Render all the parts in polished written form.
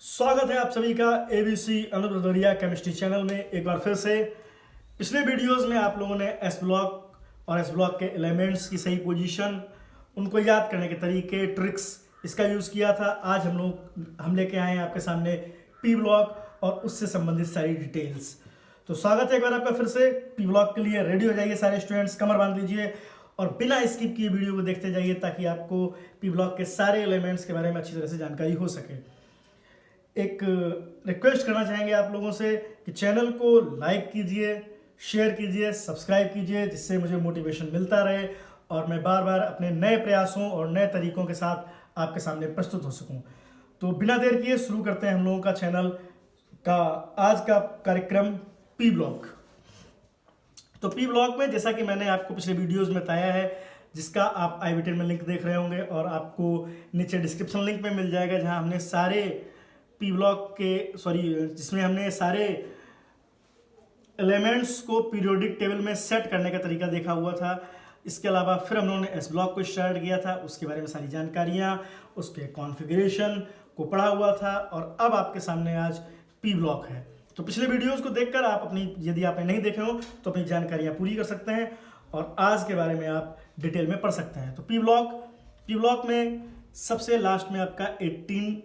स्वागत है आप सभी का ABC Anup Bhadauria chemistry channel में एक बार फिर से। पिछले वीडियोस में आप लोगों ने एस ब्लॉक और एस ब्लॉक के एलिमेंट्स की सही पोजीशन, उनको याद करने के तरीके, ट्रिक्स, इसका यूज़ किया था। आज हम लेके आए हैं आपके सामने पी ब्लॉक और उससे संबंधित सारी डिटेल्स। तो स्वागत है एक बार आपका फिर से। पी ब्लॉक के लिए रेडी हो जाइए सारे स्टूडेंट्स, कमर बांध लीजिए और बिना स्किप किए वीडियो को देखते जाइए ताकि आपको पी ब्लॉक के सारे एलिमेंट्स के बारे में अच्छी तरह से जानकारी हो सके। एक रिक्वेस्ट करना चाहेंगे आप लोगों से कि चैनल को लाइक कीजिए, शेयर कीजिए, सब्सक्राइब कीजिए, जिससे मुझे मोटिवेशन मिलता रहे और मैं बार बार अपने नए प्रयासों और नए तरीकों के साथ आपके सामने प्रस्तुत हो सकूं। तो बिना देर किए शुरू करते हैं हम लोगों का चैनल का आज का कार्यक्रम पी ब्लॉक। तो पी ब्लॉक में जैसा कि मैंने आपको पिछले वीडियोस में बताया है, जिसका आप आई बटन में लिंक देख रहे होंगे और आपको नीचे डिस्क्रिप्शन लिंक में मिल जाएगा, जहां हमने सारे पी ब्लॉक के जिसमें हमने सारे एलिमेंट्स को पीरियोडिक टेबल में सेट करने का तरीका देखा हुआ था। इसके अलावा फिर हम लोगों ने एस ब्लॉक को स्टार्ट किया था, उसके बारे में सारी जानकारियाँ, उसके कॉन्फ़िगरेशन को पढ़ा हुआ था और अब आपके सामने आज पी ब्लॉक है। तो पिछले वीडियोस को देखकर आप यदि आपने नहीं देखे हो तो अपनी जानकारियाँ पूरी कर सकते हैं और आज के बारे में आप डिटेल में पढ़ सकते हैं। तो पी ब्लॉक में सबसे लास्ट में आपका 18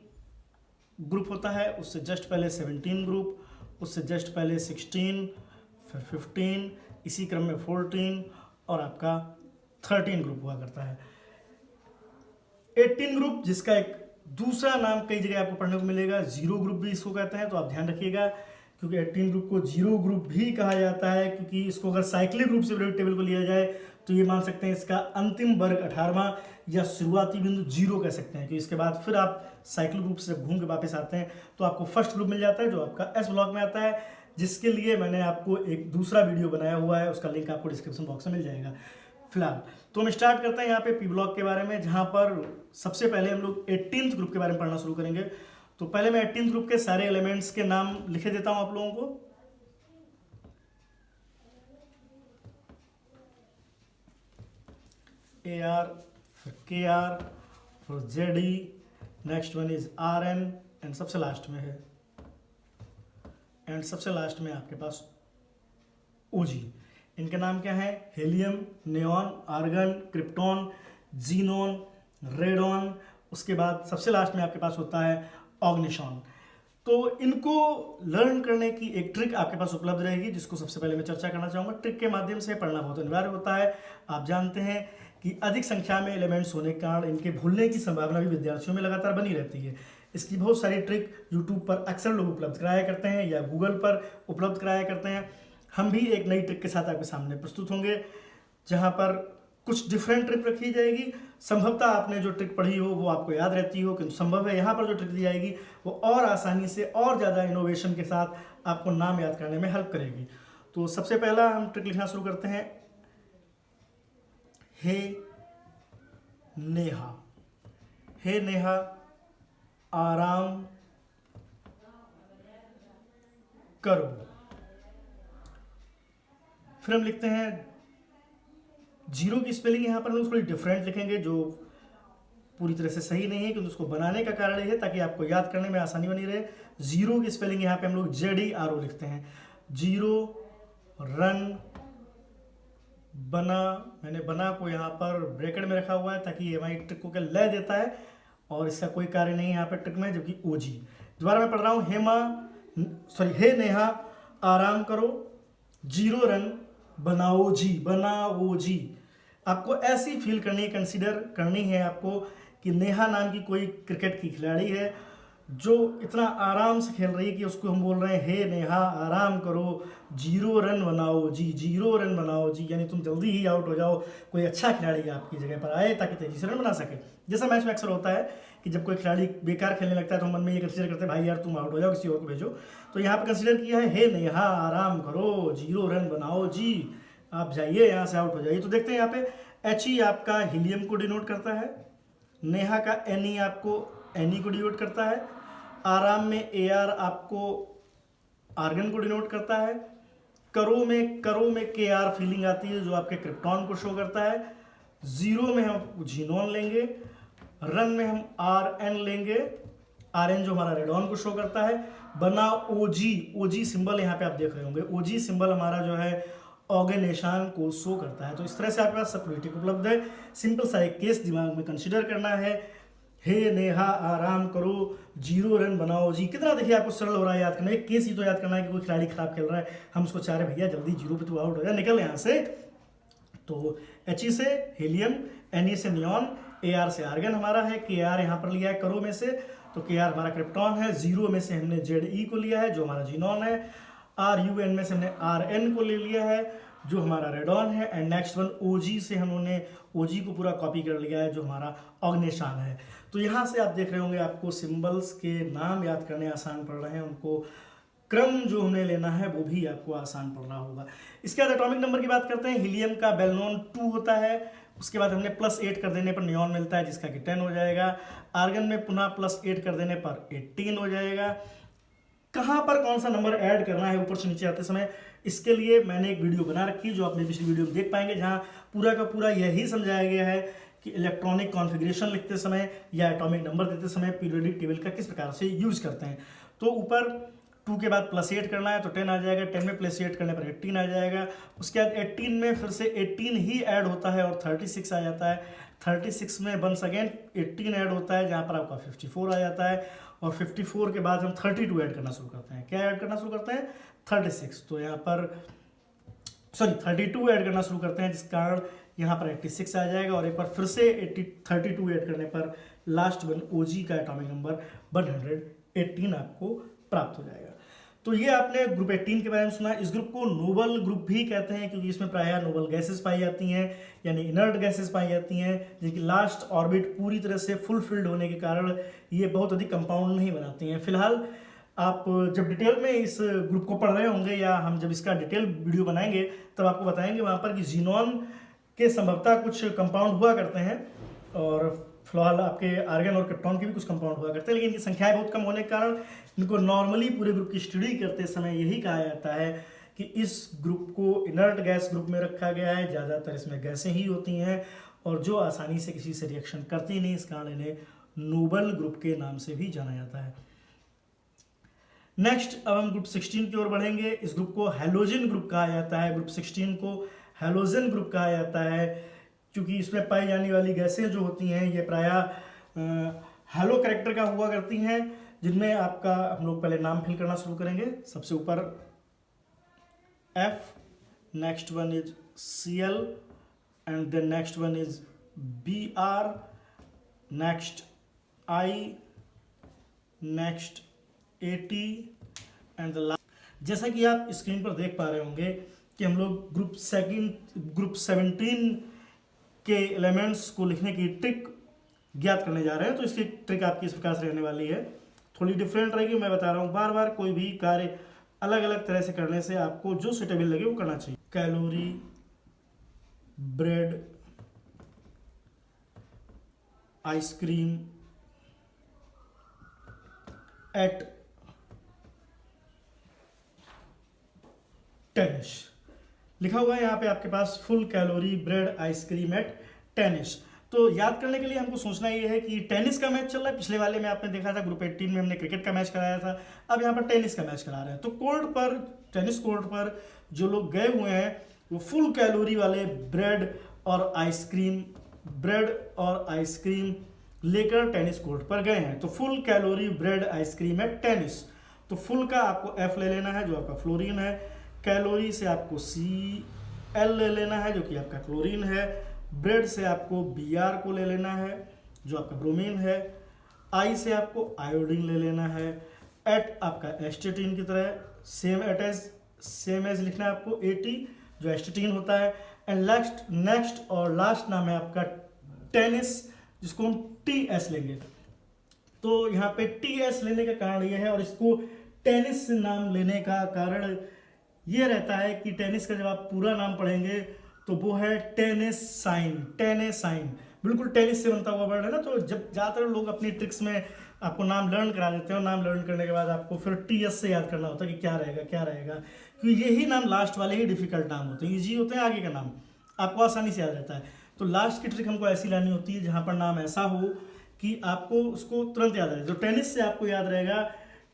ग्रुप होता है, उससे जस्ट पहले 17 ग्रुप, उससे जस्ट पहले 16, फिर 15, इसी क्रम में 14 और आपका 13 ग्रुप हुआ करता है। 18 ग्रुप, जिसका एक दूसरा नाम कई जगह आपको पढ़ने को मिलेगा, जीरो ग्रुप भी इसको कहते हैं, तो आप ध्यान रखिएगा क्योंकि 18 ग्रुप को जीरो ग्रुप भी कहा जाता है, क्योंकि इसको अगर साइक्लिक ग्रुप से पीरियोडिक टेबल को लिया जाए तो ये मान सकते हैं इसका अंतिम वर्ग 18वां या शुरुआती बिंदु जीरो कह सकते हैं, कि इसके बाद फिर आप साइक्लिक ग्रुप से घूम के वापस आते हैं तो आपको फर्स्ट ग्रुप मिल जाता है जो आपका एस ब्लॉक में आता है, जिसके लिए मैंने आपको एक दूसरा वीडियो बनाया हुआ है, उसका लिंक आपको डिस्क्रिप्शन बॉक्स में मिल जाएगा। फिलहाल तो हम स्टार्ट करते हैं यहाँ पे पी ब्लॉक के बारे में, जहाँ पर सबसे पहले हम लोग 18th ग्रुप के बारे में पढ़ना शुरू करेंगे। तो पहले मैं 18th ग्रुप के सारे एलिमेंट्स के नाम लिखे देता हूँ आप लोगों को। AR, फिर KR, फिर ZE, next one is RN and सबसे लास्ट में आपके पास OG। इनके नाम क्या है? Helium, neon, argon, krypton, xenon, radon. उसके बाद सबसे लास्ट में आपके पास होता है ऑग्निशॉन। तो इनको लर्न करने की एक ट्रिक आपके पास उपलब्ध रहेगी, जिसको सबसे पहले मैं चर्चा करना चाहूँगा। ट्रिक के माध्यम से पढ़ना बहुत अनिवार्य होता है। आप जानते हैं कि अधिक संख्या में एलिमेंट्स होने के कारण इनके भूलने की संभावना भी विद्यार्थियों में लगातार बनी रहती है। इसकी बहुत सारी ट्रिक यूट्यूब पर अक्सर लोग उपलब्ध कराया करते हैं या गूगल पर उपलब्ध कराया करते हैं। हम भी एक नई ट्रिक के साथ आपके सामने प्रस्तुत होंगे, जहाँ पर कुछ डिफरेंट ट्रिक रखी जाएगी। संभवतः आपने जो ट्रिक पढ़ी हो वो आपको याद रहती हो, किंतु संभव है यहाँ पर जो ट्रिक दी जाएगी वो और आसानी से और ज़्यादा इनोवेशन के साथ आपको नाम याद करने में हेल्प करेगी। तो सबसे पहला हम ट्रिक लिखना शुरू करते हैं। हे नेहा, हे नेहा आराम करो। फिर हम लिखते हैं, जीरो की स्पेलिंग यहाँ पर हम थोड़ी डिफरेंट लिखेंगे, जो पूरी तरह से सही नहीं है, क्योंकि उसको बनाने का कारण ये है ताकि आपको याद करने में आसानी बनी रहे। जीरो की स्पेलिंग यहाँ पे हम लोग ZERO लिखते हैं। जीरो रन बना, मैंने बना को यहाँ पर ब्रैकेट में रखा हुआ है ताकि ये हमारी ट्रिक को क्या लय देता है और इसका कोई कार्य नहीं है यहाँ पर ट्रिक में। जबकि OG, दोबारा मैं पढ़ रहा हूँ, हे नेहा आराम करो, जीरो रन बनाओ जी। आपको ऐसी फील करनी, कंसीडर करनी है आपको कि नेहा नाम की कोई क्रिकेट की खिलाड़ी है जो इतना आराम से खेल रही है कि उसको हम बोल रहे हैं हे नेहा आराम करो, जीरो रन बनाओ जी, यानी तुम जल्दी ही आउट हो जाओ, कोई अच्छा खिलाड़ी आपकी जगह पर आए ताकि तेजी से रन बना सके। जैसा मैच में अक्सर होता है कि जब कोई खिलाड़ी बेकार खेलने लगता है तो मन में ये कंसीडर करते हैं भाई यार तुम आउट हो जाओ, किसी और को भेजो। तो यहाँ पर कंसीडर किया है हे नेहा आराम करो, जीरो रन बनाओ जी, आप जाइए यहाँ से आउट हो जाइए। तो देखते हैं यहाँ पे HE आपका हीलियम को डिनोट करता है, नेहा का NE आपको NE को डिनोट करता है, आराम में AR आपको आर्गन को डिनोट करता है, करो में KR फीलिंग आती है जो आपके क्रिप्टॉन को शो करता है, जीरो में हम जीनॉन लेंगे, रन में हम RN लेंगे, RN जो हमारा रेडॉन को शो करता है, बना OG सिंबल यहाँ पे आप देख रहे होंगे, OG सिंबल हमारा जो है ऑर्गेनेशन को शो करता है। तो इस तरह से आपके पास सब क्रिएटिव उपलब्ध है। सिंपल सा एक केस दिमाग में कंसिडर करना है, हे नेहा आराम करो 0 रन बनाओ जी। कितना देखिए आपको सरल हो रहा है याद करना, एक केस ही तो याद करना है कि कोई खिलाड़ी खराब खेल रहा है, हम उसको चाह रहे भैया जल्दी 0 पे तू आउट हो जा, निकल यहाँ से। तो He से हीलियम, Ne से नियॉन, Ar से आर्गन हमारा है, Kr यहाँ पर लिया है करो में से, तो Kr हमारा क्रिप्टॉन है। 0 में से हमने Ze को लिया है जो हमारा जीनॉन है। Run में से हमने Rn को ले लिया है जो हमारा रेडॉन है। एंड नेक्स्ट वन OG से हमने OG को पूरा कॉपी कर लिया है जो हमारा ऑर्गेनेशन है। तो यहाँ से आप देख रहे होंगे आपको सिंबल्स के नाम याद करने आसान पड़ रहे हैं, उनको क्रम जो हमें लेना है वो भी आपको आसान पड़ रहा होगा। इसके बाद एटॉमिक नंबर की बात करते हैं। हीलियम का बेल नोन 2 होता है, उसके बाद हमने +8 कर देने पर नियॉन मिलता है जिसका कि 10 हो जाएगा। आर्गन में पुनः +8 कर देने पर 18 हो जाएगा। कहाँ पर कौन सा नंबर ऐड करना है ऊपर से नीचे आते समय, इसके लिए मैंने एक वीडियो बना रखी है जो आपने पिछली वीडियो में देख पाएंगे, जहाँ पूरा का पूरा यही समझाया गया है कि इलेक्ट्रॉनिक कॉन्फ़िगरेशन लिखते समय या एटॉमिक नंबर देते समय पीरियोडिक टेबल का किस प्रकार से यूज करते हैं। तो ऊपर 2 के बाद +8 करना है तो 10 आ जाएगा, 10 में +8 करने पर 18 आ जाएगा। उसके बाद 18 में फिर से 18 ही ऐड होता है और 36 आ जाता है। 36 में वंस अगेन 18 ऐड होता है जहाँ पर आपका 54 आ जाता है, और 54 के बाद हम 32 ऐड करना शुरू करते हैं। क्या ऐड करना शुरू करते हैं? 36। तो यहाँ पर 32 ऐड करना शुरू करते हैं, जिस कारण यहाँ पर 86 आ जाएगा, और एक बार फिर से 32 ऐड करने पर लास्ट वन OG का एटॉमिक नंबर 118 आपको प्राप्त हो जाएगा। तो ये आपने ग्रुप 18 के बारे में सुना। इस ग्रुप को नोबल ग्रुप भी कहते हैं क्योंकि इसमें प्रायः नोबल गैसेस पाई जाती हैं, यानी इनर्ट गैसेस पाई जाती हैं, जिनकी लास्ट ऑर्बिट पूरी तरह से फुलफिल्ड होने के कारण ये बहुत अधिक कंपाउंड नहीं बनाती हैं। फिलहाल आप जब डिटेल में इस ग्रुप को पढ़ रहे होंगे या हम जब इसका डिटेल वीडियो बनाएंगे तब आपको बताएंगे वहाँ पर कि जीनॉन के संभवतः कुछ कंपाउंड हुआ करते हैं, और फिलहाल आपके आर्गन और क्रिप्टॉन के भी कुछ कंपाउंड हुआ करते हैं, लेकिन इनकी संख्याएं बहुत कम होने के कारण इनको नॉर्मली पूरे ग्रुप की स्टडी करते समय यही कहा जाता है कि इस ग्रुप को इनर्ट गैस ग्रुप में रखा गया है। ज़्यादातर इसमें गैसें ही होती हैं और जो आसानी से किसी से रिएक्शन करती नहीं, इस कारण इन्हें नोबल ग्रुप के नाम से भी जाना जाता है। नेक्स्ट अब हम ग्रुप 16 की ओर बढ़ेंगे। इस ग्रुप को हैलोजन ग्रुप कहा जाता है। ग्रुप 16 को हैलोजन ग्रुप कहा जाता है क्योंकि इसमें पाई जाने वाली गैसें जो होती हैं ये प्रायः हैलो कैरेक्टर का हुआ करती हैं, जिनमें आपका हम लोग पहले नाम फिल करना शुरू करेंगे। सबसे ऊपर F, next one is Cl and then next one is Br, next I, next AT and the last. जैसा कि आप स्क्रीन पर देख पा रहे होंगे कि हम लोग ग्रुप 17 के एलिमेंट्स को लिखने की ट्रिक ज्ञात करने जा रहे हैं। तो इसकी ट्रिक आपकी इस प्रकार से रहने वाली है, थोड़ी डिफरेंट रहेगी। मैं बता रहा हूँ बार बार कोई भी कार्य अलग अलग तरह से करने से आपको जो सुटेबल लगे वो करना चाहिए। Calorie, bread, ice cream at tennis लिखा हुआ है यहाँ पे आपके पास। Full calorie bread ice cream at tennis. तो याद करने के लिए हमको सोचना ये है कि टेनिस का मैच चल रहा है। पिछले वाले में आपने देखा था ग्रुप 18 में हमने क्रिकेट का मैच कराया था, अब यहाँ पर टेनिस का मैच करा रहे हैं। तो कोर्ट पर, टेनिस कोर्ट पर जो लोग गए हुए हैं वो फुल कैलोरी वाले ब्रेड और आइसक्रीम लेकर टेनिस कोर्ट पर गए हैं। तो full calorie bread ice cream at tennis. तो फुल का आपको F ले लेना है जो आपका फ्लोरीन है, कैलोरी से आपको Cl ले लेना है जो कि आपका क्लोरीन है, ब्रेड से आपको Br को ले लेना है जो आपका ब्रोमीन है, I से आपको आयोडीन ले लेना है, एट आपका एस्टेटिन की तरह सेम एज लिखना है आपको AT जो एस्टेटिन होता है, एंड नेक्स्ट और लास्ट नाम है आपका टेनिस जिसको हम TS लेंगे। तो यहाँ पे TS लेने का कारण ये है, और इसको टेनिस नाम लेने का कारण ये रहता है कि टेनिस का जब आप पूरा नाम पढ़ेंगे तो वो है टेनिसाइन। बिल्कुल टेनिस से बनता हुआ वर्ड है ना। तो जब ज़्यादातर लोग अपनी ट्रिक्स में आपको नाम लर्न करा देते हैं, और नाम लर्न करने के बाद आपको फिर TS से याद करना होता है कि क्या रहेगा, क्योंकि यही नाम लास्ट वाले ही डिफिकल्ट नाम होते हैं, ईजी होते हैं, आगे का नाम आपको आसानी से याद रहता है। तो लास्ट की ट्रिक हमको ऐसी लानी होती है जहाँ पर नाम ऐसा हो कि आपको उसको तुरंत याद रहेगा। जो टेनिस से आपको याद रहेगा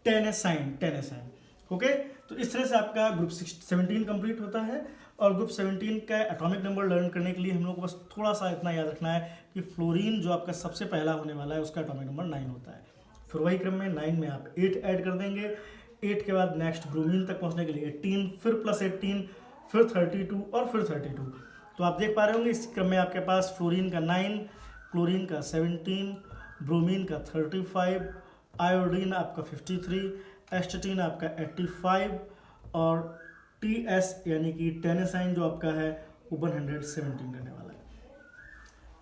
टेनिसाइन, टेनिसाइन। ओके, तो इस तरह से आपका ग्रुप 17 कंप्लीट होता है। और ग्रुप 17 का एटॉमिक नंबर लर्न करने के लिए हम लोग को बस थोड़ा सा इतना याद रखना है कि फ्लोरीन जो आपका सबसे पहला होने वाला है उसका एटॉमिक नंबर 9 होता है। फिर वही क्रम में 9 में आप 8 ऐड कर देंगे, 8 के बाद नेक्स्ट ब्रोमीन तक पहुंचने के लिए 18, फिर प्लस 18, फिर 32 और फिर 32। तो आप देख पा रहे होंगे इस क्रम में आपके पास फ्लोरीन का 9, क्लोरीन का 17, ब्रोमीन का 35, आयोडीन आपका 53, एस्टेटीन आपका 85 और TS यानी कि टेनिसाइन जो आपका है वो 117 रहने वाला है।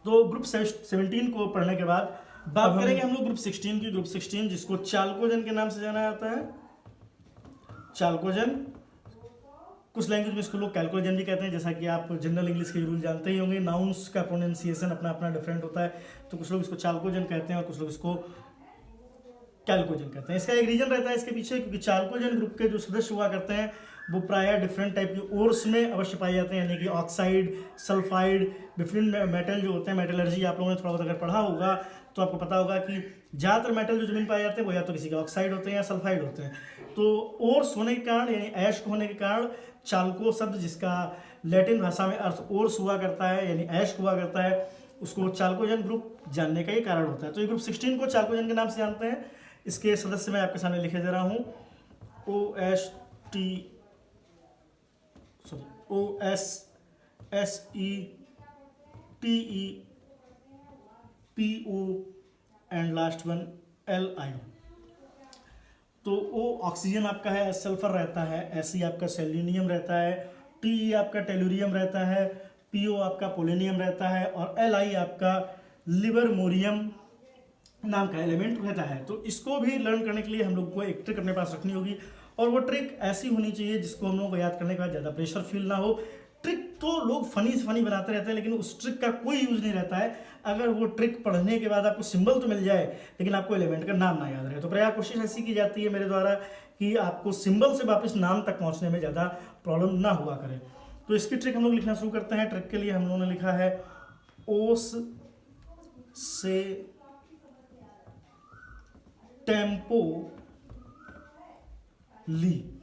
तो ग्रुप 17 को पढ़ने के बाद बात करेंगे हम लोग ग्रुप 16 की। ग्रुप 16 जिसको चाल्कोजन के नाम से जाना जाता है, चाल्कोजन। कुछ लैंग्वेज में इसको लोग कैल्कोजन भी कहते हैं, जैसा कि आप जनरल इंग्लिश के रूल जानते ही होंगे। नाउंस का प्रोनाउंसिएशन अपना अपना डिफरेंट होता है, तो कुछ लोग इसको चाल्कोजन कहते हैं और कुछ लोग इसको कैल्कोजन कहते हैं। इसका एक रीजन रहता है इसके पीछे, क्योंकि चाल्कोजन ग्रुप के जो सदस्य हुआ करते हैं वो प्रायः डिफरेंट टाइप की ओर्स में अवश्य पाए जाते हैं, यानी कि ऑक्साइड, सल्फाइड, डिफरेंट मेटल जो होते हैं। मेटलर्जी आप लोगों ने थोड़ा बहुत अगर पढ़ा होगा तो आपको पता होगा कि ज़्यादातर मेटल जो जमीन पाए जाते हैं वो या तो किसी के ऑक्साइड होते हैं या सल्फाइड होते हैं। तो ओर्स होने के कारण यानी ऐश होने के कारण चाल्को शब्द, जिसका लैटिन भाषा में अर्थ ओर्स हुआ करता है यानी ऐश हुआ करता है, उसको चाल्कोजन ग्रुप जानने का ये कारण होता है। तो ये ग्रुप 16 को चाल्कोजन के नाम से जानते हैं। इसके सदस्य मैं आपके सामने लिखे दे रहा हूँ, OSSETEPO and last one Li। तो O ऑक्सीजन आपका है, सल्फर रहता है, Se आपका सेलेनियम रहता है, Te आपका टेलुरियम रहता है, Po आपका पोलेनियम रहता है और Li आपका लिबरमोरियम नाम का एलिमेंट रहता है। तो इसको भी लर्न करने के लिए हम लोग को एक ट्रिक अपने पास रखनी होगी, और वो ट्रिक ऐसी होनी चाहिए जिसको हम लोगों को याद करने के बाद ज़्यादा प्रेशर फील ना हो। ट्रिक तो लोग फनी से फनी बनाते रहते हैं, लेकिन उस ट्रिक का कोई यूज नहीं रहता है अगर वो ट्रिक पढ़ने के बाद आपको सिंबल तो मिल जाए लेकिन आपको एलिमेंट का नाम ना याद रहे। तो प्रायः कोशिश ऐसी की जाती है मेरे द्वारा कि आपको सिंबल से वापस नाम तक पहुँचने में ज़्यादा प्रॉब्लम ना हुआ करे। तो इसकी ट्रिक हम लोग लिखना शुरू करते हैं। ट्रिक के लिए हम लोगों ने लिखा है ओस से टेम्पो ली।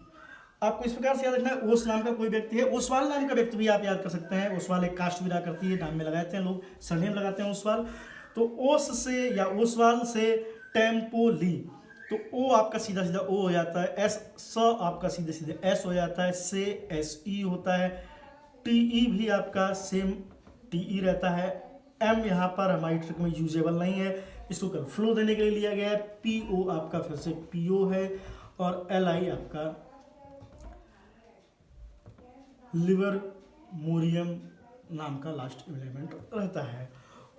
आपको इस प्रकार से याद रखना है, ओस नाम का कोई व्यक्ति है, ओसवाल नाम का व्यक्ति भी आप याद कर सकते हैं। ओसवाल एक कास्ट भी रहा करती है, नाम में लगाते हैं लोग, सरनेम लगाते हैं ओसवाल। तो ओस से या ओसवाल से टेम्पो ली, तो ओ आपका सीधा सीधा ओ हो जाता है, एस स आपका सीधे सीधे एस हो जाता है, से एस ई होता है, टी ई भी आपका सेम टी ई रहता है। एम यहाँ पर हमारी ट्रिक में यूजेबल नहीं है, इसको कल फ्लो देने के लिए लिया गया है। पी ओ आपका फिर से पी ओ है और एल आई आपका लिवर मोरियम नाम का लास्ट एलिमेंट रहता है।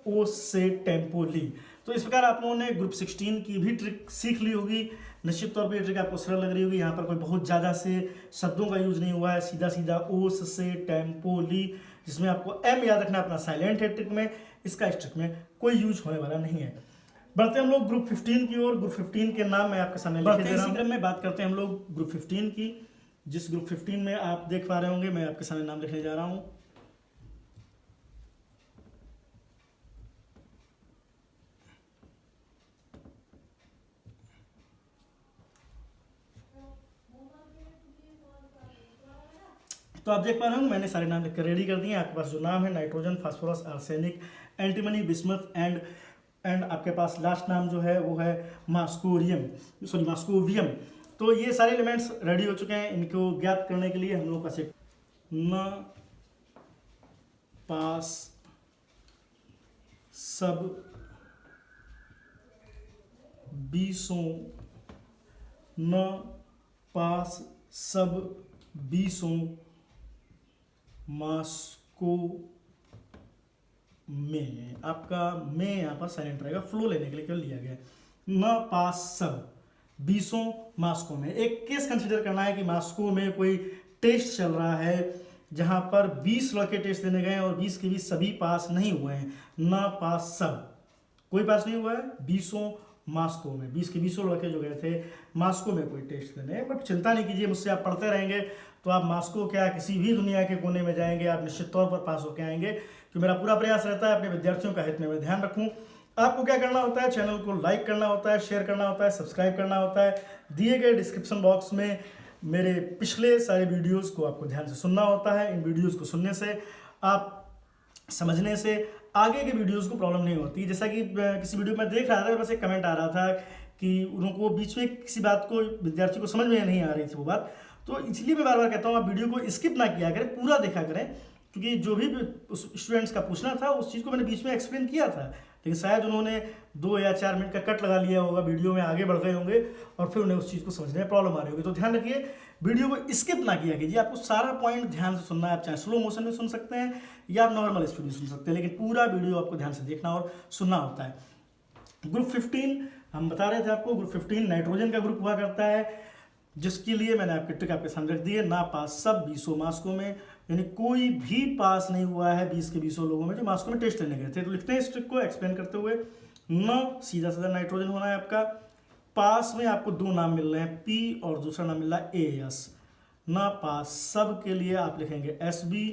ओ से टेम्पो ली। तो इस प्रकार आप लोगों ने ग्रुप 16 की भी ट्रिक सीख ली होगी। निश्चित तौर पे ये ट्रिक आपको सरल लग रही होगी। यहाँ पर कोई बहुत ज़्यादा से शब्दों का यूज नहीं हुआ है, सीधा सीधा ओस से टेम्पो ली, जिसमें आपको एम याद रखना अपना साइलेंट है ट्रिक में, इसका इस ट्रिक में कोई यूज होने वाला नहीं है। बढ़ते हम लोग ग्रुप 15 की ओर। ग्रुप 15 के नाम मैं आपके सामने लिखे दे रहा हूं। इसी क्रम में बात करते हैं हम लोग ग्रुप 15 की, जिस ग्रुप 15 में आप देख पा रहे होंगे मैं आपके सामने नाम लिखने जा रहा हूं। तो आप देख पा रहे होंगे मैंने सारे नाम लिखकर रेडी कर दिए। आपके पास जो नाम है nitrogen, phosphorus, arsenic, antimony, bismuth and आपके पास लास्ट नाम जो है वो है मास्कोवियम। तो ये सारे एलिमेंट्स रेडी हो चुके हैं। इनको ज्ञात करने के लिए हम लोग का न पास सब बीसों, न पास सब बीसों मास्को में, आपका में यहाँ पर साइलेंट रहेगा, फ्लो लेने के लिए केवल लिया गया है। न पास सब बीसों मास्को में। एक केस कंसिडर करना है कि मास्को में कोई टेस्ट चल रहा है जहाँ पर 20 लड़के टेस्ट देने गए और 20 के 20 सभी पास नहीं हुए हैं। न पास सब, कोई पास नहीं हुआ है। 20 मास्को में, 20 के 20 लड़के जो गए थे मास्को में कोई टेस्ट देने। बट चिंता नहीं कीजिए, मुझसे आप पढ़ते रहेंगे तो आप मास्को क्या किसी भी दुनिया के कोने में जाएंगे आप निश्चित तौर पर पास होकर आएंगे। तो मेरा पूरा प्रयास रहता है अपने विद्यार्थियों का हित में मैं ध्यान रखूं। आपको क्या करना होता है, चैनल को लाइक करना होता है, शेयर करना होता है, सब्सक्राइब करना होता है। दिए गए डिस्क्रिप्शन बॉक्स में मेरे पिछले सारे वीडियोस को आपको ध्यान से सुनना होता है। इन वीडियोस को सुनने से, आप समझने से आगे के वीडियोस को प्रॉब्लम नहीं होती। जैसा कि किसी वीडियो में देख रहा था, बस एक कमेंट आ रहा था कि उनको बीच में किसी बात को विद्यार्थी को समझ में नहीं आ रही थी वो बात, तो इसलिए मैं बार बार कहता हूँ आप वीडियो को स्किप ना किया करें, पूरा देखा करें, क्योंकि जो भी उस स्टूडेंट्स का पूछना था उस चीज़ को मैंने बीच में एक्सप्लेन किया था, लेकिन शायद उन्होंने 2 या 4 मिनट का कट लगा लिया होगा, वीडियो में आगे बढ़ गए होंगे और फिर उन्हें उस चीज़ को समझने में प्रॉब्लम आ रही होगी। तो ध्यान रखिए, वीडियो को स्किप ना किया कीजिए, आपको सारा पॉइंट ध्यान से सुनना है। आप चाहे स्लो मोशन में सुन सकते हैं या आप नॉर्मल स्पीड में सुन सकते हैं, लेकिन पूरा वीडियो आपको ध्यान से देखना और सुनना होता है। ग्रुप 15 हम बता रहे थे आपको, ग्रुप 15 नाइट्रोजन का ग्रुप हुआ करता है, जिसके लिए मैंने आपकी ट्रिक आपके सामने रख दी है। ना पास सब 20 मार्क्सों में, यानी कोई भी पास नहीं हुआ है 20 के 20 लोगों में जो मार्क्सों में टेस्ट लेने गए थे। तो लिखते हैं इस ट्रिक को एक्सप्लेन करते हुए, न सीधा सीधा नाइट्रोजन होना है आपका। पास में आपको 2 नाम मिल रहे हैं, पी और दूसरा नाम मिल रहा है एएस। ना पास सब के लिए आप लिखेंगे एसबी,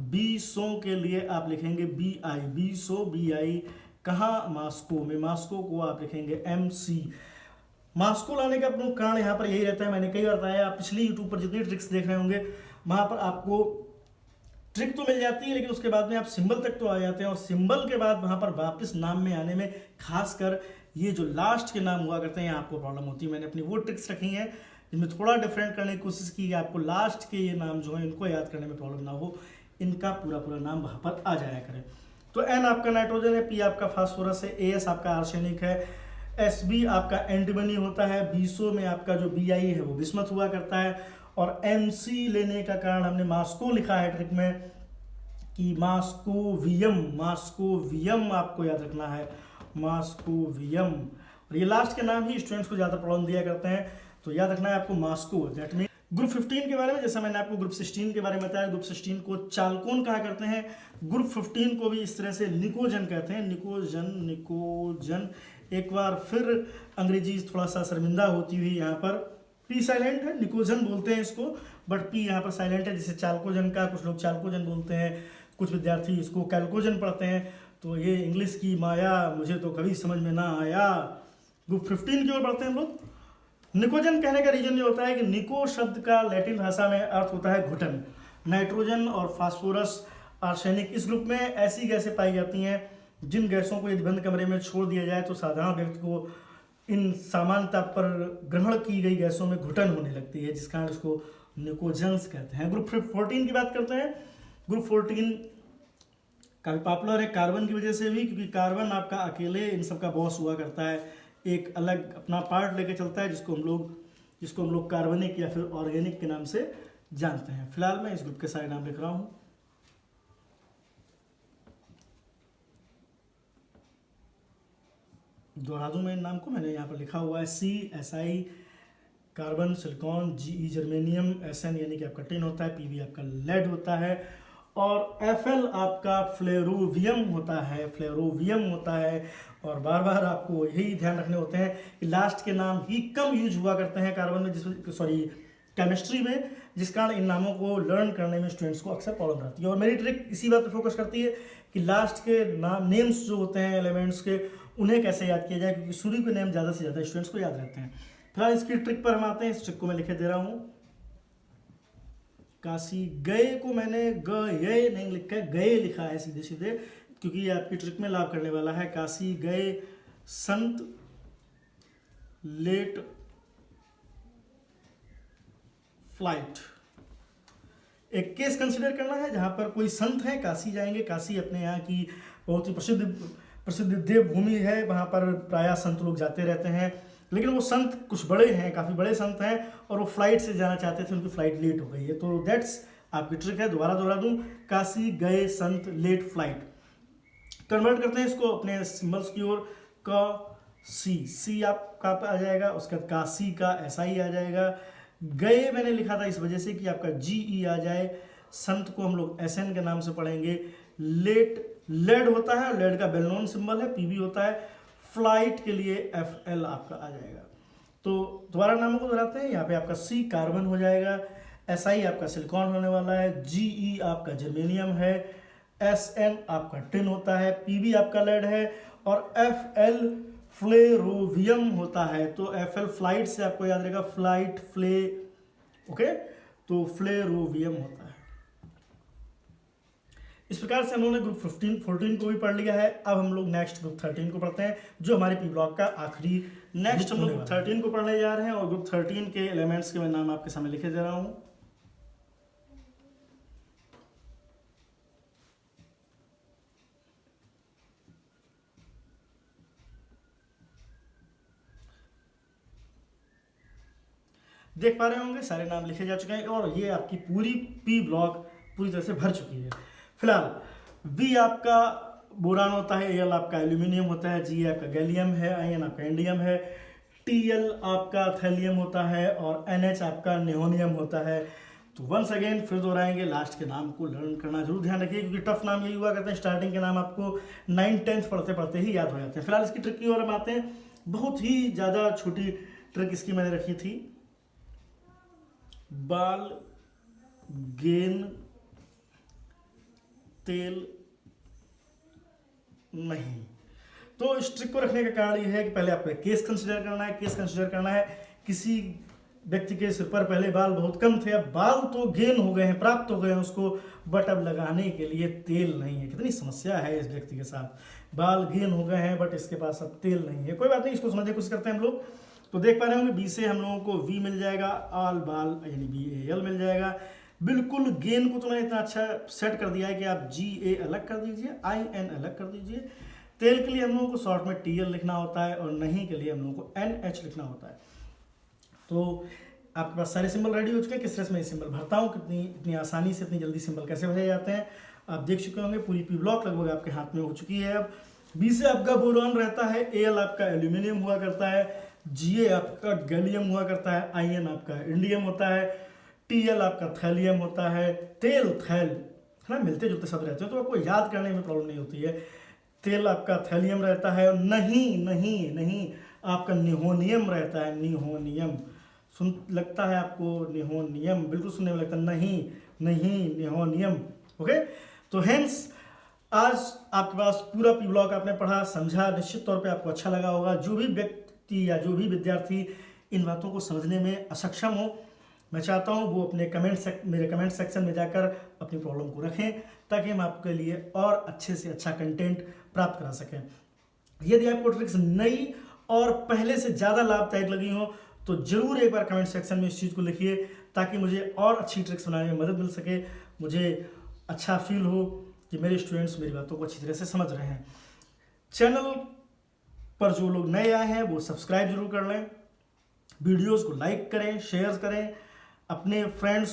20 के लिए आप लिखेंगे बीआई, 20 बीआई। कहाँ, मास्को में, मास्को को आप लिखेंगे एमसी। मास्को लाने का प्रमुख कारण यहाँ पर यही रहता है, मैंने कई बार बताया, आप पिछली यूट्यूब पर जितनी ट्रिक्स देख रहे होंगे वहाँ पर आपको ट्रिक तो मिल जाती है, लेकिन उसके बाद में आप सिंबल तक तो आ जाते हैं, और सिंबल के बाद वहाँ पर वापस नाम में आने में खासकर ये जो लास्ट के नाम हुआ करते हैं यहाँ आपको प्रॉब्लम होती है। मैंने अपनी वो ट्रिक्स रखी हैं जिनमें थोड़ा डिफरेंट करने की कोशिश की है, आपको लास्ट के ये नाम जो है इनको याद करने में प्रॉब्लम ना हो, इनका पूरा नाम वहाँ पर आ जाया करे। तो एन आपका नाइट्रोजन है, पी आपका फास्फोरस है, एएस आपका आर्सेनिक है, एसबी आपका एंटीमनी होता है, 20 में आपका जो बीआई है वो बिस्मथ हुआ करता है, और एमसी लेने का कारण हमने मास्को लिखा है ट्रिक में कि मास्कोवियम आपको याद रखना है, मास्कोवियम। और ये लास्ट के नाम ही स्टूडेंट्स को ज़्यादा प्रॉब्लम दिया करते हैं, तो याद रखना है आपको मास्को। दैट मीन ग्रुप 15 के बारे में जैसा मैंने आपको ग्रुप 16 के बारे में बताया, ग्रुप 16 को चालकोन कहा करते हैं, ग्रुप 15 को भी इस तरह से निकोजन कहते हैं, निकोजन। एक बार फिर अंग्रेजी थोड़ा सा शर्मिंदा होती हुई यहाँ पर, पी साइलेंट है, निकोजन बोलते हैं इसको, बट पी यहाँ पर साइलेंट है, जैसे चालकोजन का कुछ लोग चालकोजन बोलते हैं, कुछ विद्यार्थी इसको कैलकोजन पढ़ते हैं। तो ये इंग्लिश की माया मुझे तो कभी समझ में ना आया। ग्रुप 15 की ओर बढ़ते हैं हम लोग। निकोजन कहने का रीजन ये होता है कि निको शब्द का लैटिन भाषा में अर्थ होता है घुटन। नाइट्रोजन और फास्फोरस, आर्सेनिक, इस ग्रुप में ऐसी गैसें पाई जाती हैं जिन गैसों को यदि बंद कमरे में छोड़ दिया जाए तो साधारण व्यक्ति को इन सामान्यता पर ग्रहण की गई गैसों में घुटन होने लगती है, जिस कारण इसको निकोजन्स कहते हैं। ग्रुप 14 की बात करते हैं। ग्रुप 14 काफ़ी पॉपुलर है कार्बन की वजह से भी, क्योंकि कार्बन आपका अकेले इन सब का बॉस हुआ करता है, एक अलग अपना पार्ट लेके चलता है, जिसको हम लोग कार्बनिक या फिर ऑर्गेनिक के नाम से जानते हैं। फिलहाल मैं इस ग्रुप के सारे नाम लिख रहा हूँ। दोहरा दूं मैं इन नाम को, मैंने यहाँ पर लिखा हुआ है Si carbon, silicon, Ge germanium, Sn यानी कि आपका टिन होता है, Pb आपका लेड होता है, और Fl आपका फ्लोरोवियम होता है। और बार बार आपको यही ध्यान रखने होते हैं कि लास्ट के नाम ही कम यूज हुआ करते हैं कार्बन में, केमिस्ट्री में, जिस कारण इन नामों को लर्न करने में स्टूडेंट्स को अक्सर प्रॉब्लम रहती है। और मेरी ट्रिक इसी बात पर फोकस करती है कि लास्ट के नाम, नेम्स जो होते हैं एलिमेंट्स के, उन्हें कैसे याद किया जाए, क्योंकि शुरू के नेम ज़्यादा से ज़्यादा स्टूडेंट्स को याद रहते हैं। फिलहाल इसकी ट्रिक पर हम आते हैं। इस ट्रिक को मैं लिखे दे रहा हूँ। काशी गए को मैंने गए नहीं लिखा है, गए लिखा है सीधे सीधे, क्योंकि ये आपकी ट्रिक में लाभ करने वाला है। काशी गए संत लेट फ्लाइट। एक केस कंसिडर करना है जहां पर कोई संत है, काशी जाएंगे। काशी अपने यहाँ की बहुत ही प्रसिद्ध देवभूमि है, वहाँ पर प्रायः संत लोग जाते रहते हैं, लेकिन वो संत कुछ बड़े हैं, काफ़ी बड़े संत हैं, और वो फ्लाइट से जाना चाहते थे, उनकी फ्लाइट लेट हो गई है। तो दैट्स आपकी ट्रिक है। दोबारा दोहरा दूँ, काशी गए संत लेट फ्लाइट। कन्वर्ट करते हैं इसको अपने सिम्बल्स की ओर। का सी आपका आ जाएगा, उसके बाद काशी का SI आ जाएगा। गए मैंने लिखा था इस वजह से कि आपका GE आ जाए। संत को हम लोग SN के नाम से पढ़ेंगे। लेड होता है, लेड का वेल नोन सिंबल है, PB होता है। फ्लाइट के लिए FL आपका आ जाएगा। तो दोबारा नामों को दोहराते हैं। यहाँ पे आपका C कार्बन हो जाएगा, SI आपका सिलिकॉन होने वाला है, GE आपका जर्मेनियम है, SN आपका टिन होता है, PB आपका लेड है, और FL फ्लेरोवियम होता है। तो FL फ्लाइट से आपको याद रहेगा, फ्लाइट फ्ले, ओके, तो फ्लेरोवियम होता है। इस प्रकार से हम लोगों ने ग्रुप 14 को भी पढ़ लिया है। अब हम लोग नेक्स्ट ग्रुप 13 को पढ़ते हैं, जो हमारे पी ब्लॉक का आखिरी नेक्स्ट हम लोग ग्रुप 13 को पढ़ने जा रहे हैं। और ग्रुप 13 के एलिमेंट्स के मैं नाम आपके सामने लिखे दे रहा हूं। देख पा रहे होंगे सारे नाम लिखे जा चुके हैं और ये आपकी पूरी पी ब्लॉक पूरी तरह से भर चुकी है। फिलहाल बी आपका बोरान होता है, एल आपका एल्यूमिनियम होता है, जी आपका गैलियम है, आयन आपका इंडियम है, टीएल आपका थैलियम होता है और एनएच आपका नियोनियम होता है। तो वंस अगेन फिर दोहराएंगे, लास्ट के नाम को लर्न करना जरूर ध्यान रखिए, क्योंकि टफ नाम यही हुआ करते हैं, स्टार्टिंग के नाम आपको 9th-10th पढ़ते पढ़ते ही याद हो जाते हैं। फिलहाल इसकी ट्रिक की ओर हम आते हैं। बहुत ही ज़्यादा छोटी ट्रिक इसकी मैंने रखी थी, बाल गेन तेल नहीं। तो इस ट्रिक को रखने का कारण यह है कि पहले आपको केस कंसीडर करना है। केस कंसीडर करना है, किसी व्यक्ति के सिर पर पहले बाल बहुत कम थे, अब बाल तो गेन हो गए हैं, प्राप्त हो गए हैं उसको, बट अब लगाने के लिए तेल नहीं है। कितनी समस्या है इस व्यक्ति के साथ, बाल गेन हो गए हैं बट इसके पास अब तेल नहीं है। कोई बात नहीं, इसको समझने की कोशिश करते हैं हम लोग। तो देख पा रहे होंगे बी से हम लोगों को वी मिल जाएगा, आल बाल यानी BAL मिल जाएगा। बिल्कुल गेन को तो मैंने इतना अच्छा सेट कर दिया है कि आप GA अलग कर दीजिए, IN अलग कर दीजिए। तेल के लिए हम लोगों को शॉर्ट में TL लिखना होता है और नहीं के लिए हम लोगों को NH लिखना होता है। तो आपके पास सारे सिंबल रेडी हो चुके हैं। किस तरह से मैं सिंबल भरता हूँ, इतनी आसानी से इतनी जल्दी सिंबल कैसे भरे जाते हैं आप देख चुके होंगे। पूरी पी ब्लॉक लगभग आपके हाथ में हो चुकी है। अब बी से आपका बोरॉन रहता है, AL आपका एल्यूमिनियम हुआ करता है, GA आपका गैलियम हुआ करता है, IN आपका इंडियम होता है, TL आपका थैलियम होता है, तेल थैल है ना, मिलते जुलते शब्द रहते हैं तो आपको याद करने में प्रॉब्लम नहीं होती है। तेल आपका थैलियम रहता है, नहीं आपका निहोनियम रहता है, निहोनियम। सुन लगता है आपको निहोनियम, बिल्कुल सुनने में लगता है नहीं निहोनियम। ओके, तो हेंस आज आपके पास पूरा पी ब्लॉक आपने पढ़ा, समझा, निश्चित तौर पे आपको अच्छा लगा होगा। जो भी व्यक्ति या जो भी विद्यार्थी इन बातों को समझने में असक्षम हो, मैं चाहता हूं वो अपने मेरे कमेंट सेक्शन में जाकर अपनी प्रॉब्लम को रखें, ताकि हम आपके लिए और अच्छे से अच्छा कंटेंट प्राप्त करा सकें। यदि आपको ट्रिक्स नई और पहले से ज़्यादा लाभदायक लगी हो तो जरूर एक बार कमेंट सेक्शन में इस चीज़ को लिखिए, ताकि मुझे और अच्छी ट्रिक्स बनाने में मदद मिल सके, मुझे अच्छा फील हो कि मेरे स्टूडेंट्स मेरी बातों को अच्छी तरह से समझ रहे हैं। चैनल पर जो लोग नए आए हैं वो सब्सक्राइब जरूर कर लें, वीडियोस को लाइक करें, शेयर करें, अपने फ्रेंड्स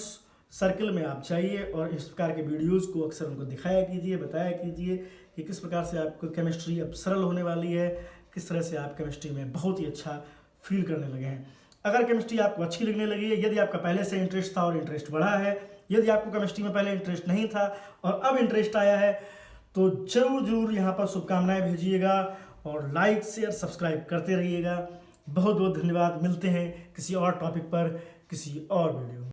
सर्कल में आप जाइए और इस प्रकार के वीडियोस को अक्सर उनको दिखाया कीजिए, बताया कीजिए कि किस प्रकार से आपको केमिस्ट्री अब सरल होने वाली है, किस तरह से आप केमिस्ट्री में बहुत ही अच्छा फील करने लगे हैं। अगर केमिस्ट्री आपको अच्छी लगने लगी है, यदि आपका पहले से इंटरेस्ट था और इंटरेस्ट बढ़ा है, यदि आपको केमिस्ट्री में पहले इंटरेस्ट नहीं था और अब इंटरेस्ट आया है, तो जरूर यहाँ पर शुभकामनाएं भेजिएगा और लाइक शेयर सब्सक्राइब करते रहिएगा। बहुत बहुत धन्यवाद। मिलते हैं किसी और टॉपिक पर, किसी और वीडियो में।